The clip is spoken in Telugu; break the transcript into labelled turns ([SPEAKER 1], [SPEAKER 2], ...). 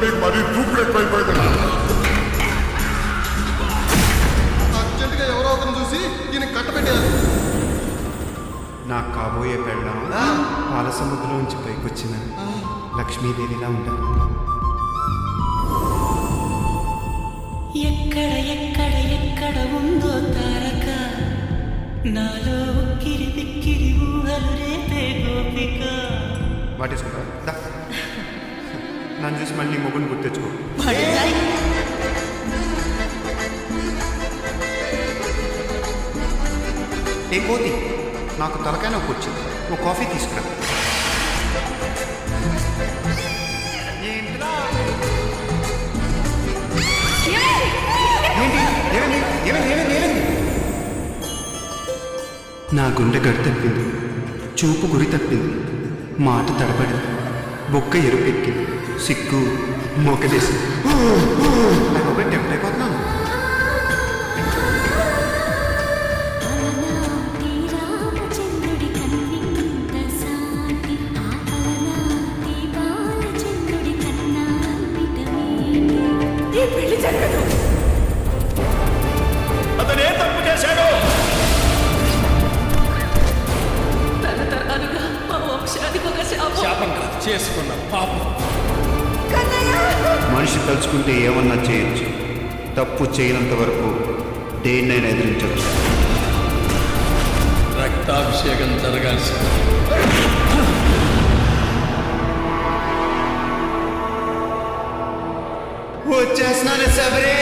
[SPEAKER 1] మీకు మరీ దూకుడు ఎక్కువైపోయిందా?
[SPEAKER 2] అర్జెంటుగా ఎవరో ఒకరిని చూసి దీన్ని కట్టబెట్టేయాలి.
[SPEAKER 3] నా కాబోయే పెళ్ళం పాల సముద్రం నుంచి పైకొచ్చిన లక్ష్మీదేవిలా ఉంటారు.
[SPEAKER 4] ఎక్కడ ఎక్కడ ఎక్కడ ఉందో తారక, నాలో కిరి బిక్కిరి ఊహలు రేపే గోపిక.
[SPEAKER 3] వాటేసుకుంటా నన్ను చూసి మళ్ళీ మొగుని గుర్తెచ్చుకో. ఏ కోతి, నాకు తలకాయ నొప్పి వచ్చింది, ఓ కాఫీ తీసుకురా. నా గుండె గడి తప్పింది, చూపు గురి తప్పింది, మాట తడబడింది, బొక్క ఎరుపెక్కింది, సిగ్గు మోకలేసింది. టెంప్ట్ అయిపోతున్నాను.
[SPEAKER 4] పెళ్లి జరగదు.
[SPEAKER 5] అతనే తప్పు చేశాడు.
[SPEAKER 4] తరతరాలుగా మా వంశానికి ఒక శాపం
[SPEAKER 5] కాదు, చేసుకున్న పాపం.
[SPEAKER 3] మనిషి తలుచుకుంటే ఏమన్నా చేయొచ్చు, తప్పు చేయనంత వరకు దేన్నైనా ఎదిరించవచ్చు.
[SPEAKER 5] రక్తాభిషేకం జరగాల్సింది.
[SPEAKER 3] వచ్చేస్తున్నాను సబరే.